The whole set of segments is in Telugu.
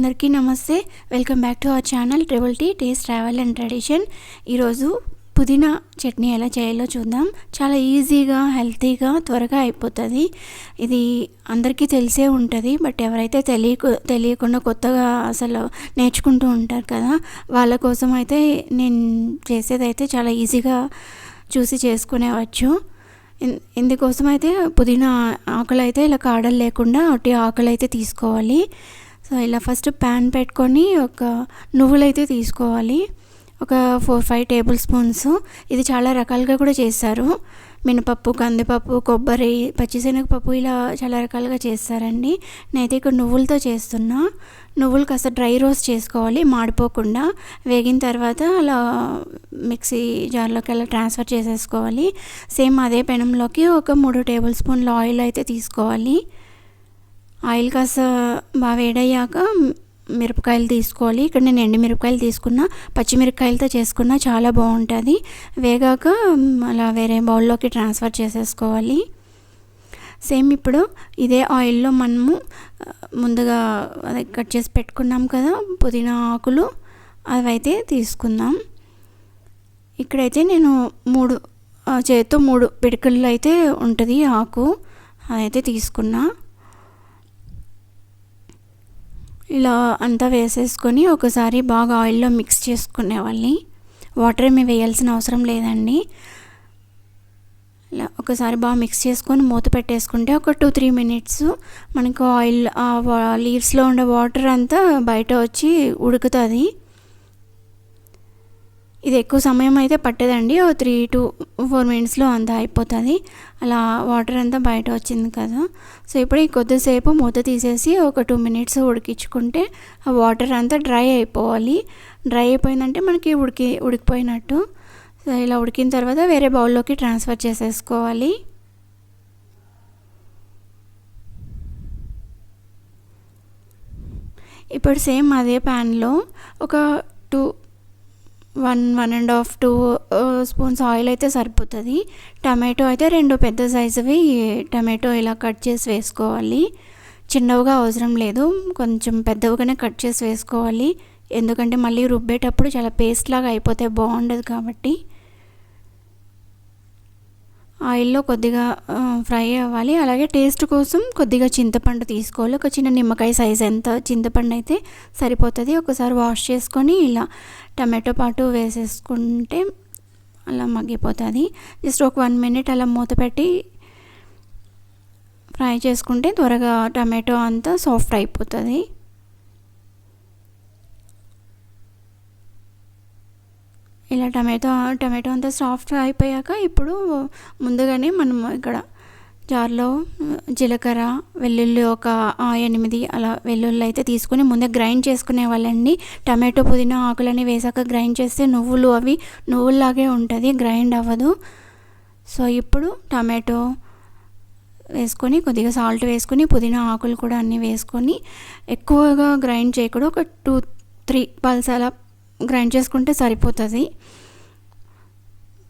అందరికీ నమస్తే. Welcome back to our channel triple tea taste travel and tradition. ఈరోజు పుదీనా చట్నీ ఎలా చేయాలో చూద్దాం. చాలా ఈజీగా, హెల్తీగా, త్వరగా అయిపోతుంది. ఇది అందరికీ తెలిసే ఉంటుంది. బట్ ఎవరైతే తెలియకుండా కొత్తగా అసలు నేర్చుకుంటూ ఉంటారు కదా, వాళ్ళ కోసం అయితే నేను చేసేదైతే చాలా ఈజీగా చూసి చేసుకునేవచ్చు. ఇందుకోసం అయితే పుదీనా ఆకులు అయితే ఇలా కాడలు లేకుండా ఒకటి ఆకులు అయితే తీసుకోవాలి. సో ఇలా ఫస్ట్ ప్యాన్ పెట్టుకొని ఒక నువ్వులైతే తీసుకోవాలి. ఒక 4-5 టేబుల్ స్పూన్స్. ఇది చాలా రకాలుగా కూడా చేస్తారు. మినపప్పు, కందిపప్పు, కొబ్బరి, పచ్చిశనగపప్పు ఇలా చాలా రకాలుగా చేస్తారండి. నేనైతే ఇక్కడ నువ్వులతో చేస్తున్నా. నువ్వులు కాస్త డ్రై రోస్ట్ చేసుకోవాలి, మాడిపోకుండా. వేగిన తర్వాత అలా మిక్సీ జార్లోకి అలా ట్రాన్స్ఫర్ చేసేసుకోవాలి. సేమ్ అదే పెనంలోకి ఒక 3 టేబుల్ స్పూన్ల ఆయిల్ అయితే తీసుకోవాలి. ఆయిల్ కాస్త బాగా వేడయ్యాక మిరపకాయలు తీసుకోవాలి. ఇక్కడ నేను ఎండుమిరపకాయలు తీసుకున్నా, పచ్చిమిరపకాయలతో చేసుకున్నా చాలా బాగుంటుంది. వేగాక అలా వేరే బౌల్లోకి ట్రాన్స్ఫర్ చేసేసుకోవాలి. సేమ్ ఇప్పుడు ఇదే ఆయిల్లో మనము ముందుగా అదే కట్ చేసి పెట్టుకున్నాం కదా పుదీనా ఆకులు, అవైతే తీసుకుందాం. ఇక్కడైతే నేను 3 చేతితో 3 పిడికిళ్ళు అయితే ఉంటుంది ఆకు, అదైతే తీసుకున్నా. ఇలా అంతా వేసేసుకొని ఒకసారి బాగా ఆయిల్లో మిక్స్ చేసుకునేవాళ్ళని. వాటర్ ఏమి వేయాల్సిన అవసరం లేదండి. ఇలా ఒకసారి బాగా మిక్స్ చేసుకొని మూత పెట్టేసుకుంటే ఒక 2-3 మినిట్స్ మనకు ఆయిల్ లీవ్స్లో ఉండే వాటర్ అంతా బయట వచ్చి ఉడుకుతుంది. ఇది ఎక్కువ సమయం అయితే పట్టదండి, 3-4 మినిట్స్లో అంతా అయిపోతుంది. అలా వాటర్ అంతా బయట వచ్చింది కదా. సో ఇప్పుడు ఈ కొద్దిసేపు మూత తీసేసి ఒక 2 మినిట్స్ ఉడికించుకుంటే ఆ వాటర్ అంతా డ్రై అయిపోవాలి. డ్రై అయిపోయిందంటే మనకి ఉడికిపోయినట్టు. సో ఇలా ఉడికిన తర్వాత వేరే బౌల్లోకి ట్రాన్స్ఫర్ చేసేసుకోవాలి. ఇప్పుడు సేమ్ అదే ప్యాన్లో ఒక 1.5-2 స్పూన్స్ ఆయిల్ అయితే సరిపోతుంది. టమాటో అయితే 2 పెద్ద సైజువి టమాటో ఇలా కట్ చేసి వేసుకోవాలి. చిన్నవిగా అవసరం లేదు, కొంచెం పెద్దవిగానే కట్ చేసి వేసుకోవాలి. ఎందుకంటే మళ్ళీ రుబ్బేటప్పుడు చాలా పేస్ట్ లాగా అయిపోతే బాగుండదు కాబట్టి. ఆయిల్లో కొద్దిగా ఫ్రై అవ్వాలి. అలాగే టేస్ట్ కోసం కొద్దిగా చింతపండు తీసుకోవాలి. ఒక చిన్న నిమ్మకాయ సైజ్ ఎంత చింతపండు అయితే సరిపోతుంది. ఒకసారి వాష్ చేసుకొని ఇలా టమాటో పాటు వేసేసుకుంటే అలా మగ్గిపోతుంది. జస్ట్ ఒక 1 మినిట్ అలా మూత పెట్టి ఫ్రై చేసుకుంటే త్వరగా టమాటో అంతా సాఫ్ట్ అయిపోతుంది. ఇలా టమాటో అంతా సాఫ్ట్ అయిపోయాక ఇప్పుడు ముందుగానే మనం ఇక్కడ జార్లో జీలకర్ర, వెల్లుల్లి ఒక 8 అలా వెల్లుల్లి అయితే తీసుకొని ముందే గ్రైండ్ చేసుకునే వాళ్ళండి. టమాటో పుదీనా ఆకులని వేసాక గ్రైండ్ చేస్తే నువ్వులు అవి నువ్వుల్లాగే ఉంటుంది, గ్రైండ్ అవ్వదు. సో ఇప్పుడు టమాటో వేసుకొని కొద్దిగా సాల్ట్ వేసుకొని పుదీనా ఆకులు కూడా అన్నీ వేసుకొని ఎక్కువగా గ్రైండ్ చేయకూడదు, ఒక 2-3 పల్స్ అలా గ్రైండ్ చేసుకుంటే సరిపోతుంది.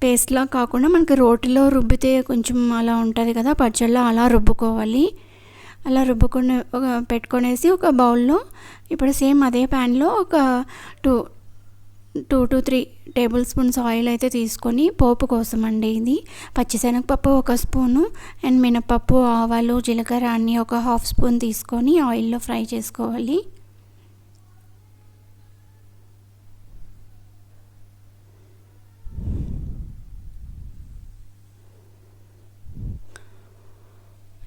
పేస్ట్లా కాకుండా మనకి రోటిలో రుబ్బితే కొంచెం అలా ఉంటుంది కదా పచ్చళ్ళలో, అలా రుబ్బుకోవాలి. అలా పెట్టుకొనేసి ఒక బౌల్లో ఇప్పుడు సేమ్ అదే ప్యాన్లో ఒక 2-3 టేబుల్ స్పూన్స్ ఆయిల్ అయితే తీసుకొని పోపు కోసం అండి. ఇది పచ్చిశనగపప్పు 1 స్పూను అండ్ మినపప్పు, ఆవాలు, జీలకర్ర అన్నీ ఒక 1/2 స్పూన్ తీసుకొని ఆయిల్లో ఫ్రై చేసుకోవాలి.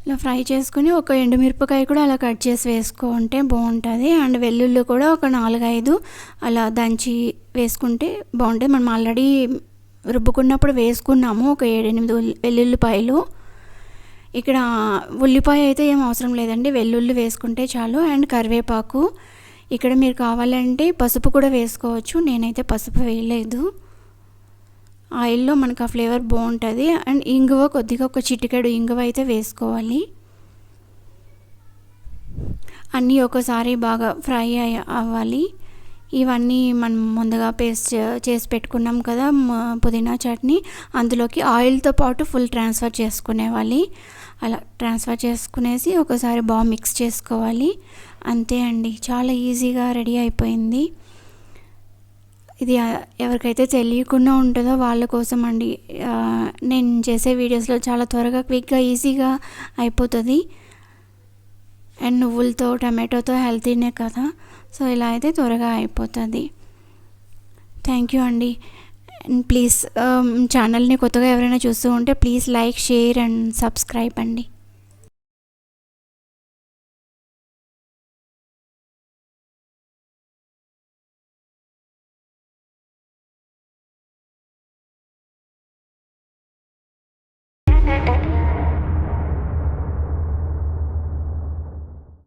ఇలా ఫ్రై చేసుకుని ఒక ఎండుమిరపకాయ కూడా అలా కట్ చేసి వేసుకుంటే బాగుంటుంది. అండ్ వెల్లుల్లి కూడా ఒక 4-5 అలా దంచి వేసుకుంటే బాగుంటుంది. మనం ఆల్రెడీ రుబ్బుకున్నప్పుడు వేసుకున్నాము ఒక 7-8 వెల్లుల్లిపాయలు. ఇక్కడ ఉల్లిపాయ అయితే ఏం అవసరం లేదండి, వెల్లుల్లి వేసుకుంటే చాలు. అండ్ కరివేపాకు. ఇక్కడ మీరు కావాలంటే పసుపు కూడా వేసుకోవచ్చు, నేనైతే పసుపు వేయలేదు. ఆయిల్లో మనకు ఆ ఫ్లేవర్ బాగుంటుంది. అండ్ ఇంగువ కొద్దిగా ఒక చిటికెడు ఇంగువ అయితే వేసుకోవాలి. అన్నీ ఒకసారి బాగా ఫ్రై అవ్వాలి. ఇవన్నీ మనం ముందుగా పేస్ట్ చేసి పెట్టుకున్నాం కదా పుదీనా చట్నీ, అందులోకి ఆయిల్తో పాటు ఫుల్ ట్రాన్స్ఫర్ చేసుకునేవాలి. అలా ట్రాన్స్ఫర్ చేసుకునేసి ఒకసారి బాగా మిక్స్ చేసుకోవాలి. అంతే అండి, చాలా ఈజీగా రెడీ అయిపోయింది. ఇది ఎవరికైతే తెలియకుండా ఉంటుందో వాళ్ళ కోసం అండి. నేను చేసే వీడియోస్లో చాలా త్వరగా క్విక్గా ఈజీగా అయిపోతుంది. అండ్ నువ్వులతో టమాటోతో హెల్తీనే కదా, సో ఇలా అయితే త్వరగా అయిపోతుంది. థ్యాంక్ యూ అండి. అండ్ ప్లీజ్ ఛానల్ని కొత్తగా ఎవరైనా చూస్తూ ఉంటే please like, share and subscribe అండి.